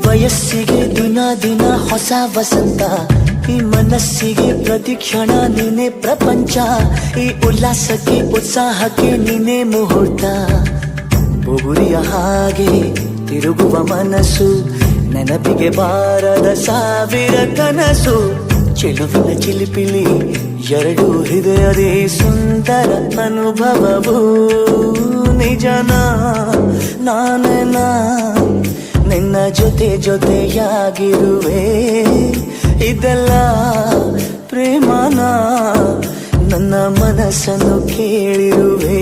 ವಯಸ್ಸಿಗೆ ದಿನ ದಿನ ಹೊಸ ವಸಂತ, ಈ ಮನಸ್ಸಿಗೆ ಪ್ರತಿ ಕ್ಷಣ ನೀನೆ ಪ್ರಪಂಚ, ಈ ಉಲ್ಲಾಸಕ್ಕೆ ಉತ್ಸಾಹಕ್ಕೆ ನೀನೆ ಮುಹೂರ್ತ. ಬುಗುರಿಯ ಹಾಗೆ ತಿರುಗುವ ಮನಸ್ಸು, ನೆನಪಿಗೆ ಬಾರದ ಸಾವಿರ ಕನಸು. ಚೆಲುವಿನ ಚಿಲಿಪಿಲಿ ಎರಡು ಹೃದಯದೇ ಸುಂದರ ಅನುಭವವು. ನಿಜನ ನಾನೇನ ನಿನ್ನ ಜೊತೆ ಜೊತೆಯಾಗಿರುವೆ, ಇದೆಲ್ಲ ಪ್ರೇಮನ ನನ್ನ ಮನಸ್ಸನ್ನು ಕೇಳಿರುವೆ.